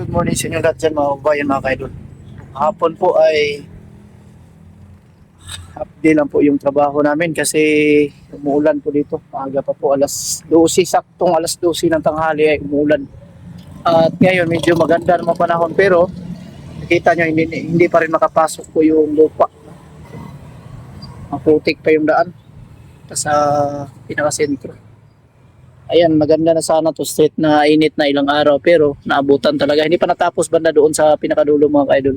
Good morning sa inyo lahat dyan mga kabayan, mga kaidol. Hapon po ay half day lang po yung trabaho namin kasi umuulan po dito. Maaga pa po, alas 12, saktong alas 12 ng tanghali ay umuulan. At ngayon medyo maganda naman panahon pero nakita nyo hindi pa rin makapasok po yung lupa. Maputik pa yung daan sa pinakasentro. Ayan, maganda na sana to, straight na init na ilang araw pero naabutan talaga. Hindi pa natapos banda doon sa pinakadulo mga kaidol.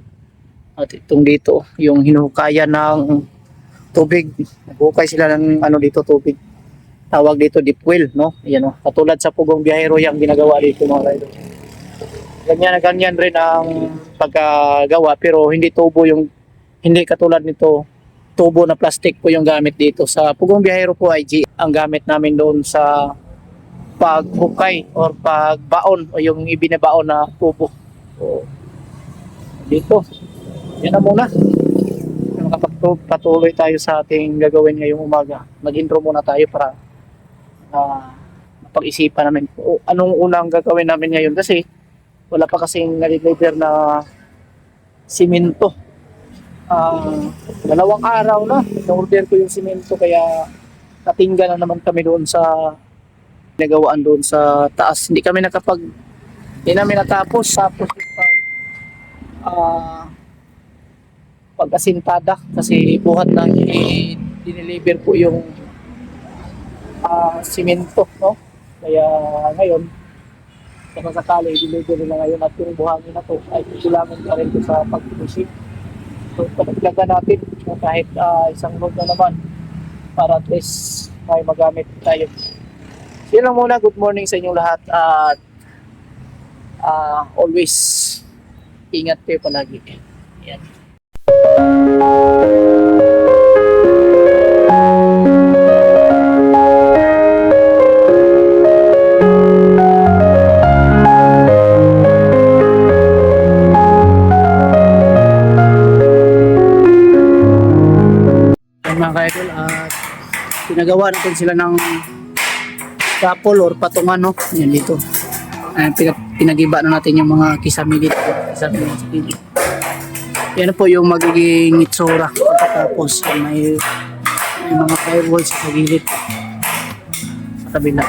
At itong dito, yung hinuhukayan ng tubig. Naghukay sila ng ano dito tubig. Tawag dito deep well, no? Ayan oh, katulad sa Pugong Biyahero yung ginagawa dito mga kaidol. Ganyan na ganyan rin ang pagkagawa pero hindi tubo yung, hindi katulad nito, tubo na plastic po yung gamit dito. Sa Pugong Biyahero po ay ang gamit namin doon sa paghukay or pagbaon o yung ibinabaon na tubo. So, dito, yan na muna. Makapagpatuloy tayo sa ating gagawin ngayong umaga. Mag-intro muna tayo para mapag-isipan namin anong unang gagawin namin ngayon kasi wala pa kasing naliliver na simento. Dalawang araw na na-order ko yung simento kaya natingga na naman kami doon sa nagawaan doon sa taas. Hindi namin natapos tapos pag-asintada kasi buhat lang dineliver po yung simento, no? Kaya ngayon kung sakali i-deliver nila ngayon at yung buhangin na to ay kulangan pa rin sa pag-pushing. So paglaga natin kahit isang load na naman para at least may magamit tayo. Yun lang muna, good morning sa inyong lahat at always ingat kayo palagi. Yan. Mga kaidol, pinagawa natin sila ng couple or patungan, no? Yan dito. Pinagiba na natin yung mga kisame dito. Yan po yung magiging itsura pagkatapos may mga firewalls sa gilid sa kabila.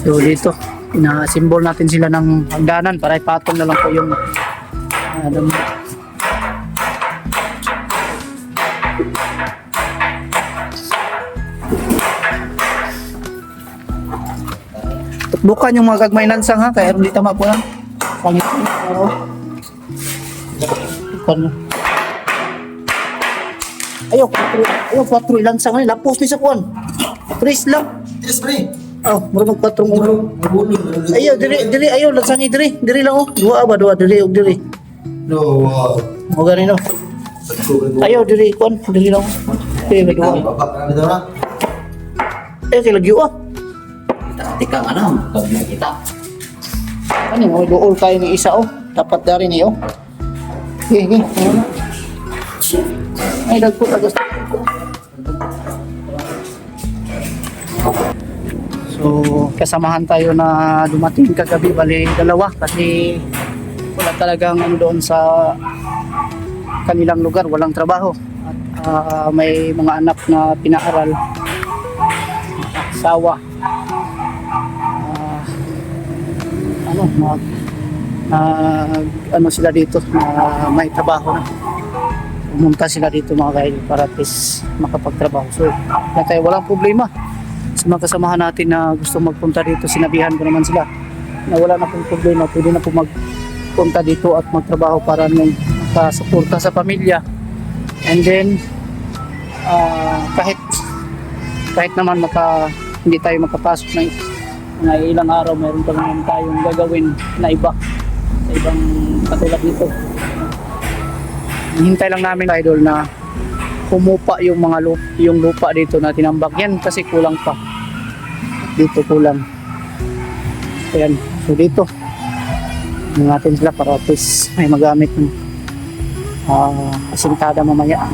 So dito, pinasimbol natin sila ng hagdanan para ipatong na lang po yung bukan yung mga gagmay lansang ha, kaya hindi tama po lang. Pangit po. Ayaw, 4 ilansang ngayon. Lapos ni sa kuwan. 3 lang. 3. Oh, marunong 4 ulo. Ayaw, diri, ayaw, lansangi, diri. Diri lang oh. Dua, diri, diri. No. O ganun oh. Ayaw, diri, kuwan. Diri lang oh. Okay, may dua. Kaya lagyo ah. Tika nga na, pag nakita. Ano mo, dool kayo ni isa oh. Dapat dari niyo. Okay. Ay, dagpo tagas. So, kasamahan tayo na dumating kagabi, bali dalawa kasi wala talagang doon sa kanilang lugar, walang trabaho. At may mga anak na pinaaral, asawa. Ano sila dito na may trabaho na. Pumunta sila dito mga kaidol para at least makapagtrabaho. So, kaya walang problema. Sa mga kasamahan natin na gusto magpunta dito, sinabihan ko naman sila na wala na pong problema. Pwede na po magpunta dito at magtrabaho para makasuporta sa pamilya. And then, kahit naman hindi tayo makapasok na ilang araw, mayroon pa naman tayong gagawin na iba sa ibang katulad nito. Hintay lang namin idol na humupa yung yung lupa dito na tinambak yan kasi kulang pa dito, kulang. Ayan, so dito natin sila para at least may magamit ng asintada mamaya,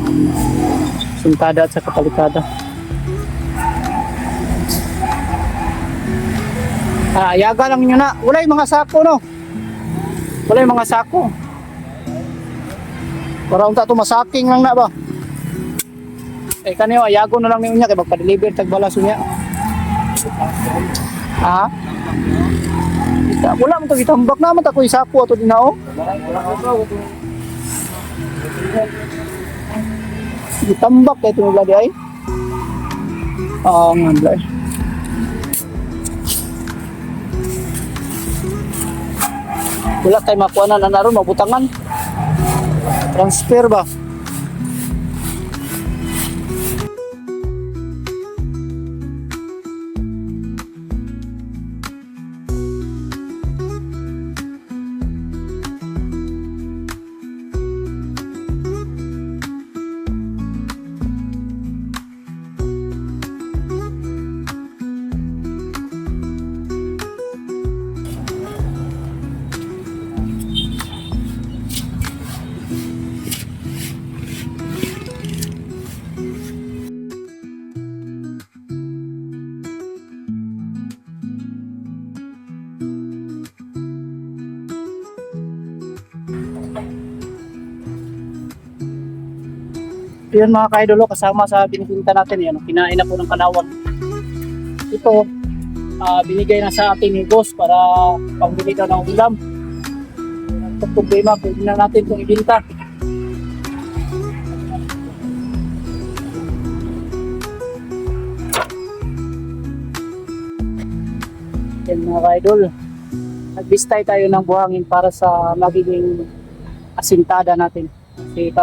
asintada at saka palikada. Yaga lang nyo na. Wala yung mga sako, no? Wala yung mga sako. Para unta to masaking lang na ba? Eh kaniyo ayago na lang niya kay magpa-deliver tag balas niya. Ha? Wala mo to gitambak naman ta ko isako ato dinao. Gitambak kay ito nila di ay. Ang anlay. Wala tayo makuha na naroon, mabutangan. Transfer ba? Yun mga kaidolo, kasama sa binibinta natin yan. Kinain na po ng kalawang. Ito, binigay na sa atin ni boss para pangbili daw ng ulam. Ito problema, pwede na natin itong ibinta. Yan mga kaidol. Nagbistay tayo ng buhangin para sa magiging asintada natin.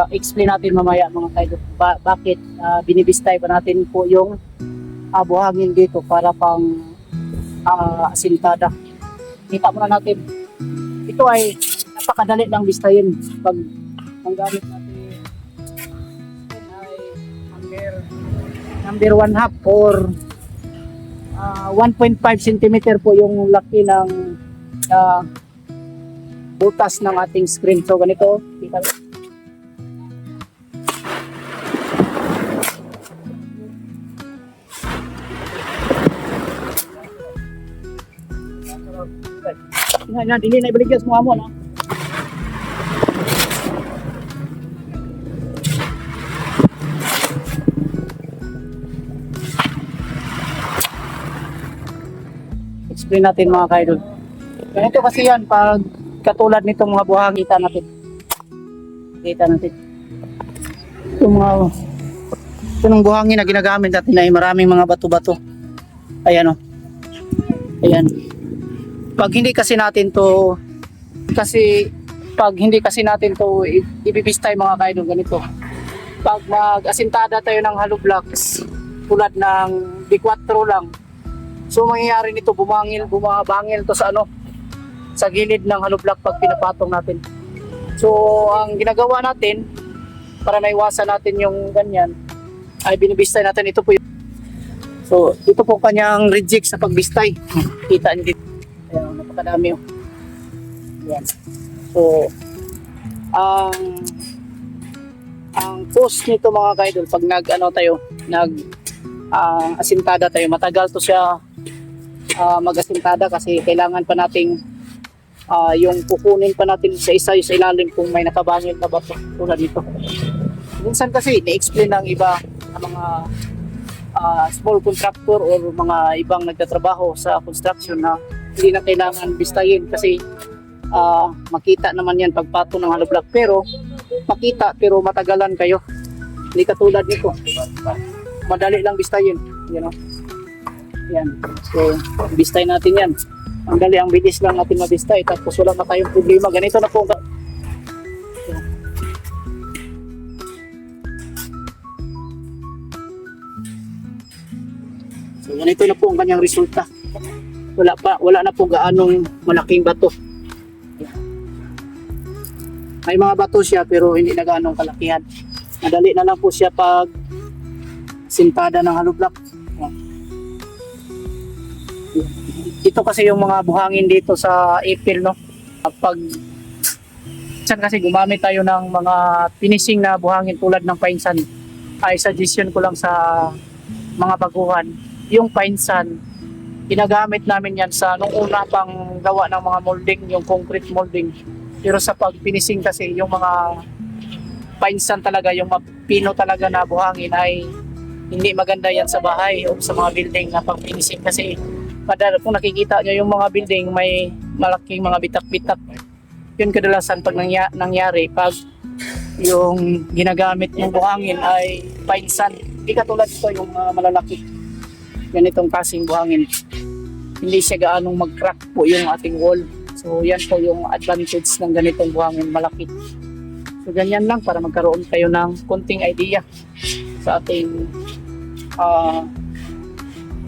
Explain natin mamaya mga kaidol bakit binibistay pa natin po yung buhangin dito para pang asintada. Kita muna natin. Ito ay napakadali lang bistayin pag ang gamit natin ay number 1/2 or 1.5 cm po yung laki ng butas ng ating screen. So ganito, kita na dili na ibaligyan mo amo no. Explain natin mga kaidol. Ganito kasi yan pag katulad nitong mga buhang kita natin. Itong buhangin na ginagamit natin ay maraming mga bato-bato. Ayan o. Ayan. Pag hindi kasi natin to ibibistay mga kaidol ganito. Pag mag-asintada tayo ng hollow blocks tulad ng B4 lang. So mangyayari nito bumabangil to sa gilid ng hollow block pag pinapatong natin. So ang ginagawa natin para maiwasan natin yung ganyan ay binibistay natin ito po. So ito po kanyang reject sa pagbistay. Kita niyo dito. Ayan, napakadami yun. Ayan. So, ang post nito mga kaidol, pag asintada tayo, matagal to siya mag-asintada kasi kailangan pa nating yung kukunin pa natin sa isa sa ilalim kung may nakabangil na bato tulad dito. Minsan kasi, ni-explain ng iba ng mga small contractor or mga ibang nagtatrabaho sa construction na hindi na kailangan bistayin kasi makita naman yan pagpatong ng hollow block pero matagalan kayo, hindi katulad nito madali lang bistayin, you know? Yan, so bistay natin yan, ang dali, ang bilis lang natin mabistay tapos wala na tayong problema. Ganito na po so ganito na po ang kanyang resulta. Wala na po gaanong malaking bato. May mga bato siya pero hindi na gaanong kalakihan. Madali na lang po siya pag sintada ng hollow block. Ito kasi yung mga buhangin dito sa April, no? Pag minsan kasi gumamit tayo ng mga finishing na buhangin tulad ng painsan, ay suggestion ko lang sa mga baguhan, yung painsan ginagamit namin yan sa nung una pang gawa ng mga molding, yung concrete molding. Pero sa pag-finishing kasi, yung mga painsan talaga, yung mapino talaga na buhangin ay hindi maganda yan sa bahay o sa mga building na pag-finishing kasi kung nakikita nyo yung mga building may malaking mga bitak-bitak. Yun kadalasan pag nangyari pag yung ginagamit ng buhangin ay painsan. Hindi katulad ito yung malalaki. Ganitong kasing buhangin. Hindi siya gaanong mag-crack po yung ating wall. So yan po yung advantage ng ganitong buhangin malaki. So ganyan lang para magkaroon kayo ng konting idea sa ating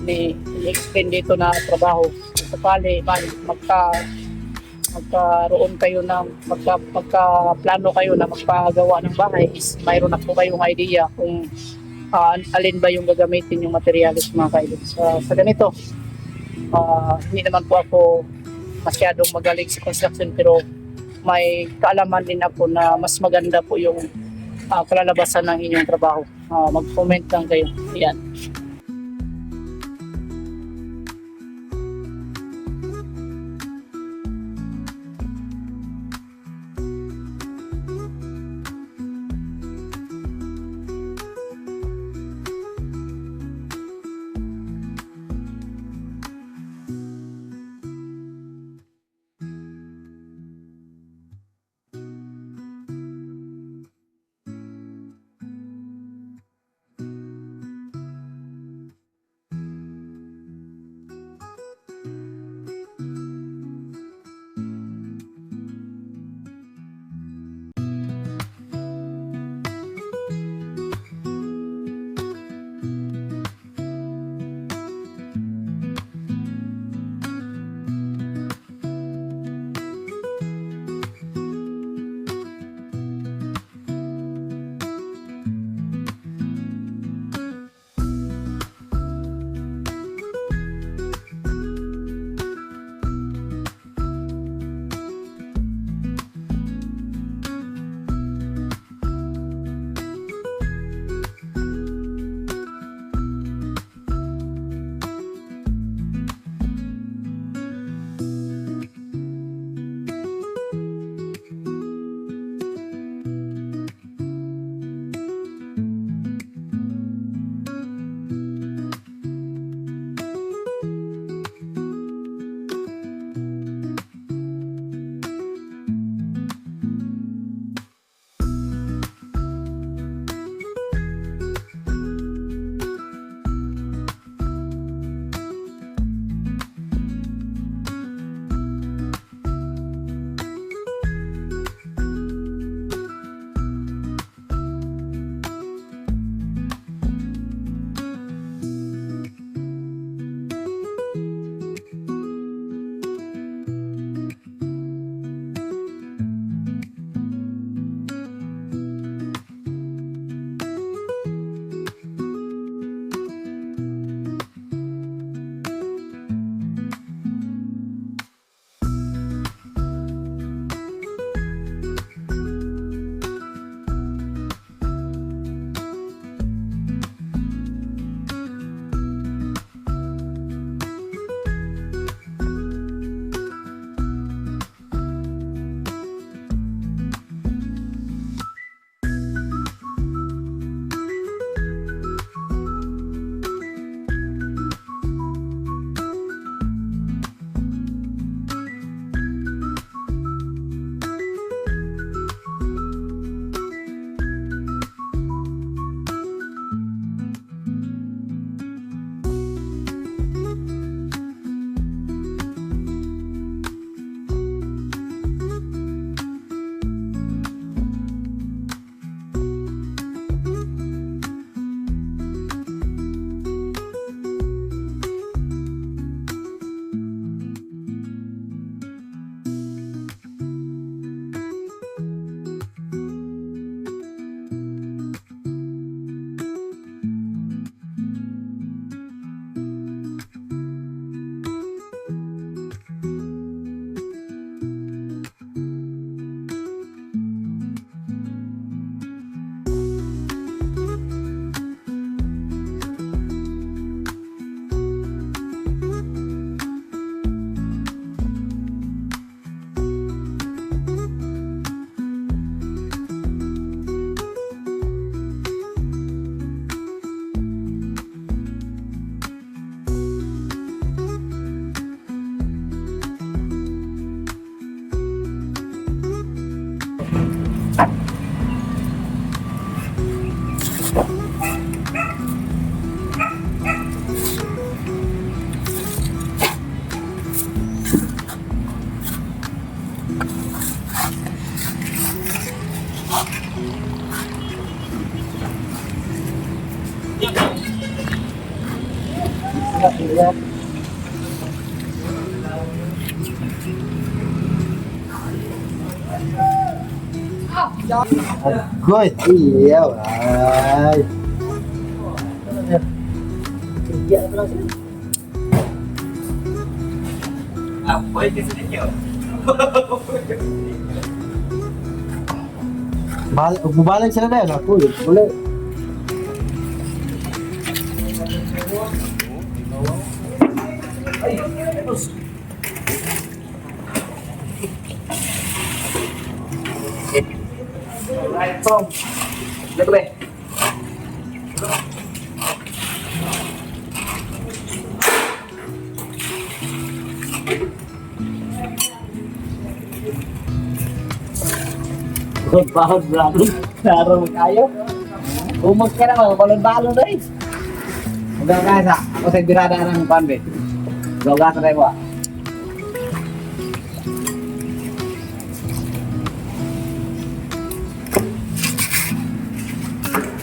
ni-explain dito na trabaho. Sa pali, magkaroon kayo ng magka-plano kayo na magpagawa ng bahay is mayroon na po kayong idea kung alin ba yung gagamitin yung materials mga kaidol. Sa ganito, hindi naman po ako masyadong magaling sa construction pero may kaalaman din ako na mas maganda po yung kalalabasan ng inyong trabaho. Mag-comment lang kayo. Ayan. Good. Iya, ay. Balik sila na yun. Ako, boleh. Right, Tom. Dito ba? Bahod brado. Klaro kayo. Umag ka na, balon-balon na rin. Udah guys, ako sa birada ng panbe. Gawa ka tayo ba?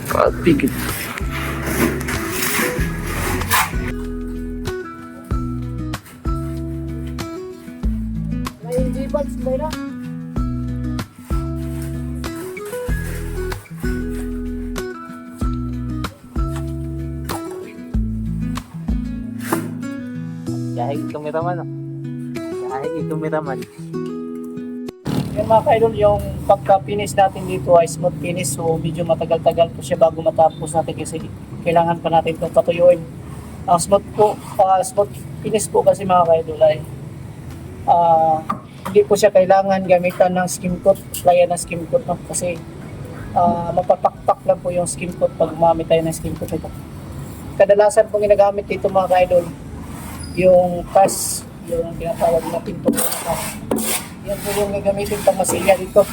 Kapig. May G-Buds ba na? Dahil kumiraman. Dahil kumiraman. Yan mga kaidol, yung pagka-finish natin dito ay smooth finish, so medyo matagal-tagal po siya bago matapos natin kasi kailangan pa natin itong patuyuin. Ang smooth finish po kasi mga kaidol ay hindi po siya kailangan gamitan ng skim coat, applyan ng skim coat, no? Kasi mapapakpak lang po yung skim coat pag gumamit tayo ng skim coat ito. Kadalasan po ginagamit dito mga kaidol, yung pass, yung tinatawag na pinto na pass. Yan po yung gagamitin pang masilya dito.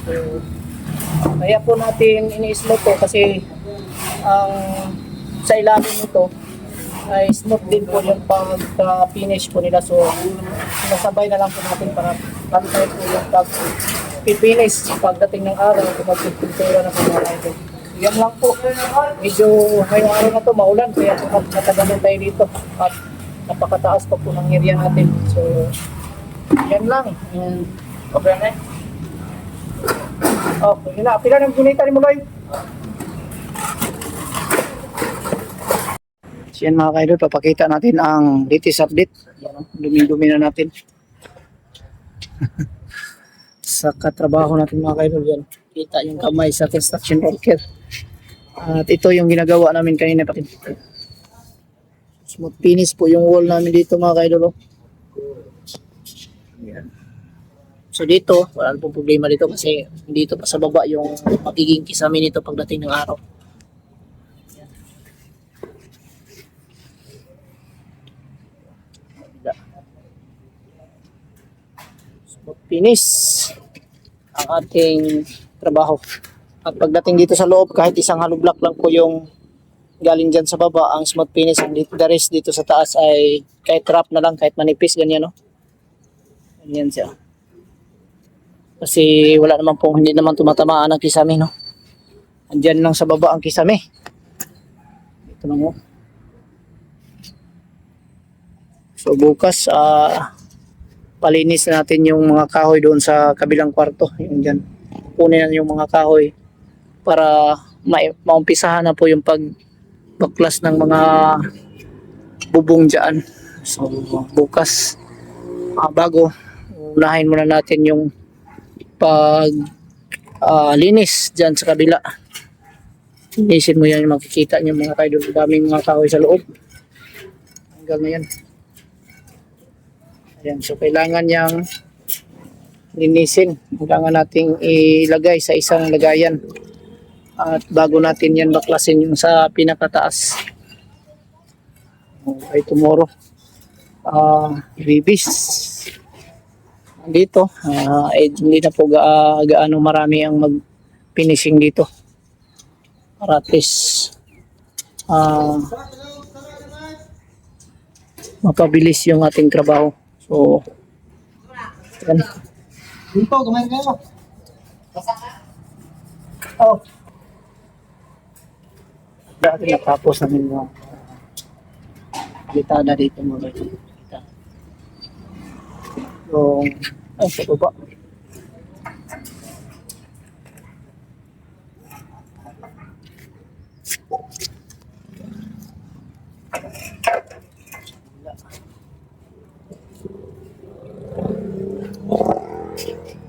So, kaya po natin ini-smooth to kasi ang sa ilalim nito ay smooth din po yung pag-finish po nila. So, sinasabay na lang po natin para pantay po yung pag-finish pagdating ng araw kung magpipintura na po mga ito. Yan lang po. Medyo ngayong araw na to maulan kaya po natagalan tayo dito at napakataas pa po ng area natin. So, yan lang. Okay na eh. Okay na. Pila ng gunita ni Muloy? So yan mga kaidol, papakita natin ang latest update. Yan, dumi-dumi na natin. Sa katrabaho natin mga kaidol yan. Kita yung kamay sa construction worker. At ito yung ginagawa namin kanina pa. Smooth finish po yung wall namin dito mga kaidol. Yan. So dito, wala pong problema dito kasi dito pa sa baba yung magiging kisame nito pagdating ng araw. Smooth finish ang ating trabaho. At pagdating dito sa loob, kahit isang hollow block lang po yung galing dyan sa baba, ang smooth finish, and the rest dito sa taas ay kahit wrap na lang, kahit manipis, ganyan, no? Ganyan siya. Kasi wala naman pong, hindi naman tumatamaan ang kisame, no? Andyan lang sa baba ang kisame. Ito lang, mo. So bukas, palinis natin yung mga kahoy doon sa kabilang kwarto. Yung dyan. Kunin na yung mga kahoy para maumpisahan na po yung pagbaklas ng mga bubong dyan. So bukas, bago, unahin muna natin yung linis dyan sa kabila. Linisin mo yan, makikita nyo mga kaidol, daming mga kahoy sa loob hanggang na yan. Ayan, so kailangan yang linisin, kailangan nating ilagay sa isang lagayan at bago natin yan baklasin yung sa pinakataas. Okay, tomorrow release dito, hindi na po gaano marami ang mag-finishing dito para at least mapabilis yung ating trabaho. So yan. Dito, kumain kayo. Oh. Dati natapos namin yung litada dito mga idol. Yung, ay, sa baba.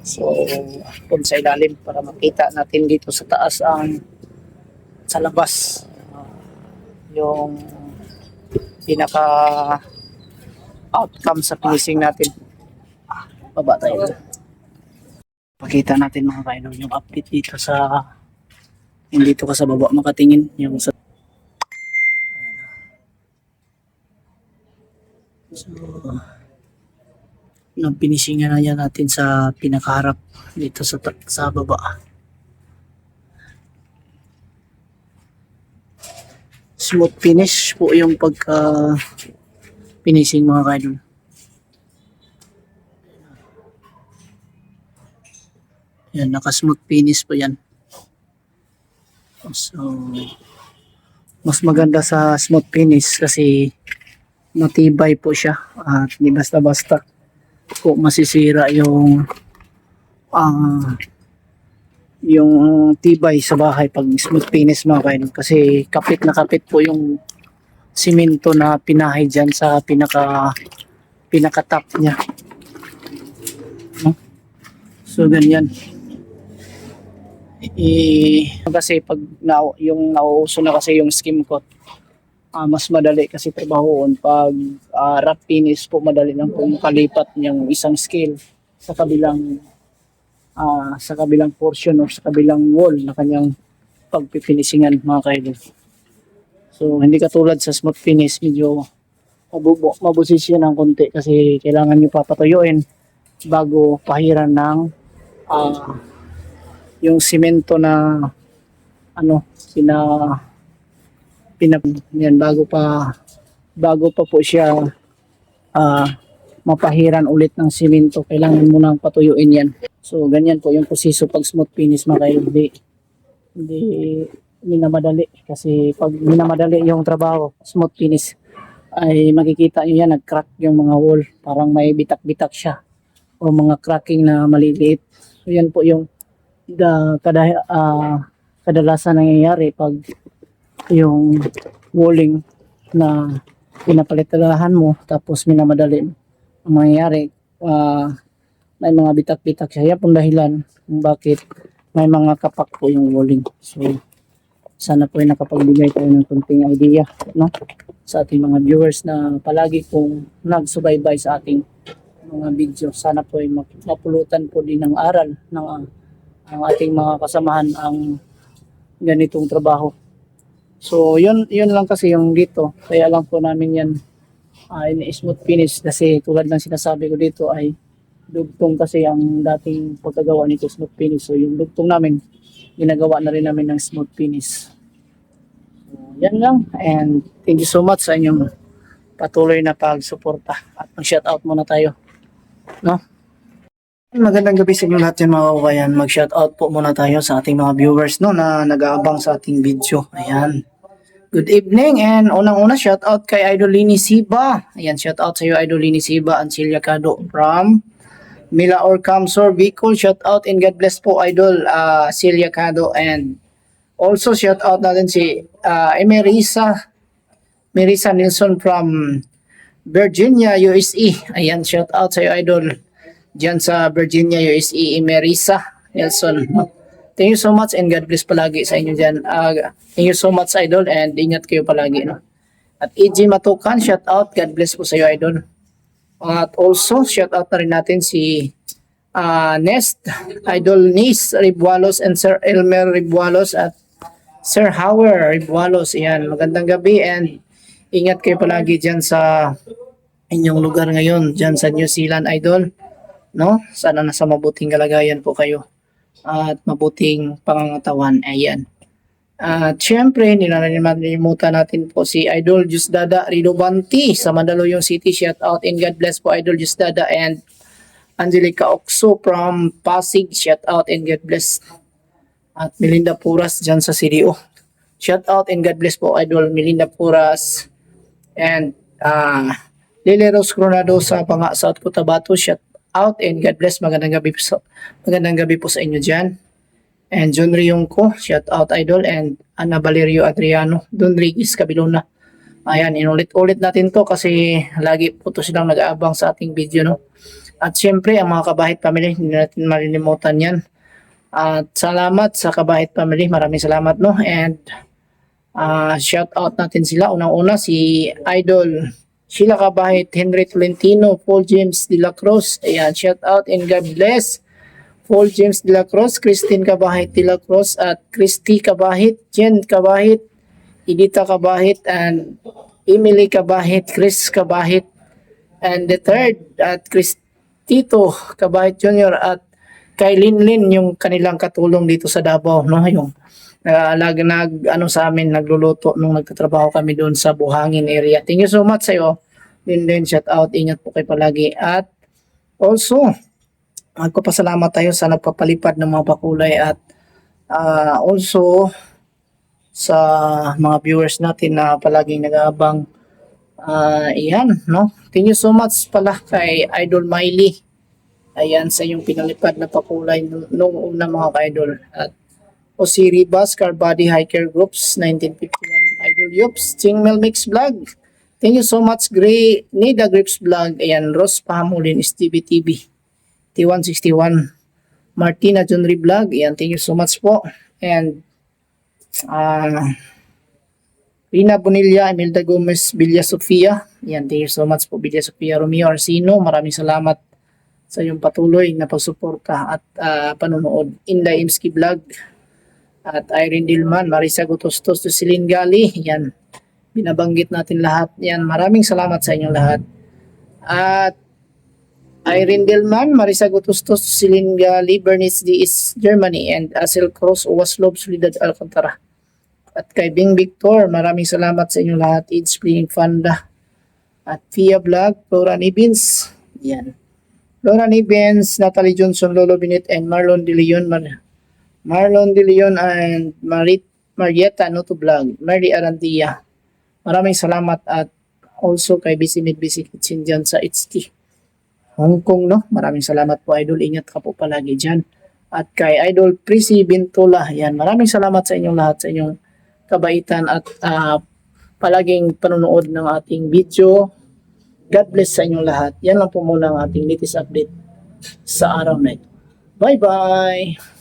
So, kung sa ilalim para makita natin dito sa taas ang sa labas yung pinaka outcome sa finishing natin. Baba tayo. Pakita natin mga kainol yung update dito sa yung dito ka sa baba makatingin yung sa so, finishingan na yan natin sa pinakaharap dito sa baba. Smooth finish po yung pagka finishing mga kaidol. Yan, naka-smooth finish po yan. So, mas maganda sa smooth finish kasi matibay po siya at hindi basta-basta po masisira yung tibay sa bahay pag smooth finish mga kaidol kasi kapit na kapit po yung simento na pinahay dyan sa pinaka-top niya. No? So ganyan. Kasi pag yung nauuso na kasi yung skim coat, mas madali kasi trabahoon pag rough finish po madali lang po makalipat niyang isang scale sa kabilang portion or sa kabilang wall na kanyang pagpifinishingan mga kaidol. So hindi katulad sa smooth finish, medyo mabusis yan ng konti kasi kailangan nyo papatuyuin bago pahiran ng yung simento na yan bago pa po siya mapahiran ulit ng simento, kailangan mo nang patuyuin yan. So ganyan po yung proseso pag smooth finish mga kayo. Hindi minamadali kasi pag minamadali yung trabaho smooth finish ay makikita nyo yan nag-crack yung mga wall, parang may bitak-bitak siya o mga cracking na maliliit. So yan po yung kadalasan nangyayari pag yung walling na pinapalitalahan mo tapos minamadali ang mangyayari may mga bitak-bitak siya. Yan pong dahilan kung bakit may mga kapak po yung walling. So sana po ay nakapagbigay tayo ng konting idea, no, sa ating mga viewers na palagi pong nagsubaybay sa ating mga video. Sana po ay mapulutan po din ng aral ng ang ating mga kasamahan ang ganitong trabaho. So yun lang kasi yung dito, kaya lang po namin yan in-smooth finish kasi tulad ng sinasabi ko dito ay dugtong kasi ang dating pagkagawa nito smooth finish. So yung dugtong namin ginagawa na rin namin ng smooth finish. So yan lang, and thank you so much sa inyong patuloy na pagsuporta at mag-shoutout muna tayo, no? Magandang gabi sa inyo lahat yan mga kabayan. Mag-shoutout po muna tayo sa ating mga viewers, no, na nag-aabang sa ating video. Ayan. Good evening, and unang-una shoutout kay Idol Lini Siba. Ayan, shoutout sa iyo Idol Lini Siba and Celia Cado from Mila Orcamsor, Bicol. Shoutout and God bless po Idol Celia Cado, and also shoutout natin si Marisa Nilsson from Virginia, USA. Ayan, shoutout sa iyo Idol diyan sa Virginia, USA, Marisa Nilsson. Thank you so much and God bless palagi sa inyo dyan. Thank you so much Idol, and ingat kayo palagi, no? At EJ Matukan, shout out, God bless po sa iyo Idol. At also shout out na rin natin si Nest, Idol Nis Ribualos and Sir Elmer Ribualos at Sir Howard Ribualos. Ayan, magandang gabi and ingat kayo palagi dyan sa inyong lugar ngayon, dyan sa New Zealand Idol, no? Sana nasa mabuting kalagayan po kayo at mabuting pangangatawan. Ayan. At syempre, nilalalimutan natin po si Idol Jusdada Ridobanti sa Mandaluyong City. Shout out and God bless po Idol Jusdada, and Angelica Oxo from Pasig, shout out and God bless. At Melinda Puras dyan sa CDO. Shout out and God bless po, Idol Melinda Puras. And Lily Rose Coronado sa Panga, South Cotabato, shout out and God bless. Magandang gabi po sa inyo dyan. And John Riongco, shout out Idol. And Ana Valerio Adriano, Don Rigis Cabilona. Ayan, inulit-ulit natin to kasi lagi po to silang nag-aabang sa ating video, no? At syempre, ang mga Kabahit Family, hindi natin malilimutan yan. At salamat sa Kabahit Family, maraming salamat, no? And shout out natin sila. Unang-una si Idol Sheila Kabahit, Henry Tolentino, Paul James de la Cruz. Ayan, shout out and God bless. Paul James de la Cruz, Christine Kabahit de la Cruz, at Christy Kabahit, Jen Kabahit, Edita Kabahit, and Emily Kabahit, Chris Kabahit, and the third at Cristito Kabahit Jr. at kay Linlin, yung kanilang katulong dito sa Davao, no? Yung sa amin, nagluluto nung nagtatrabaho kami doon sa Buhangin area. Thank you so much sa'yo, Linlin. Shout out, ingat po kayo palagi. At also, magpapasalamat tayo sa nagpapalipad ng mga bakulay at also sa mga viewers natin na palaging nag-aabang. Iyan, no? Thank you so much pala kay Idol Miley. Ayan, sa yung pinalipad na pakulay nung una mga ka-idol. At Osiri Bus, Car Body Hiker Groups, 1951, Idol Yops, Chingmel Mix Vlog. Thank you so much, Gray, Nida Grips Vlog. Ayan, Ross Pahamulin, Stevie TV, T161, Martina Junri Vlog. Ayan, thank you so much po. And Rina Bonilla, Imelda Gomez, Villa Sofia. Yan, thank you so much po, Villa Sofia. Romeo Arsino, maraming salamat sa iyong patuloy na pagsuporta at panonood. Inday Imski Vlog at Irene Dilman, Marisa Gutostos, Celine Gali. Yan, binabanggit natin lahat. Yan, maraming salamat sa inyong lahat. At Irene Dilman, Marisa Gutostos, Celine Gali, Bernice D.S. Germany, and Asel Cross, Uwaslov, Solidad Alcantara. At kay Bing Victor, maraming salamat sa inyong lahat. It's Playing Fanda. At Fia Vlog, Flora Nibins. Yan. Flora Nibins, Natalie Johnson, Lolo Binet, and Marlon De Leon. Marlon De Leon and Marietta Noto Vlog. Mary Arandia. Maraming salamat. At also kay Bisimid Bisi Kitchen dyan sa HT Hong Kong, no? Maraming salamat po, Idol. Ingat ka po palagi dyan. At kay Idol Prisi Bintola, yan. Maraming salamat sa inyong lahat, sa inyong kabaitan at palaging panonood ng ating video. God bless sa inyong lahat. Yan lang po muna ang ating latest update sa araw na ito. Bye-bye!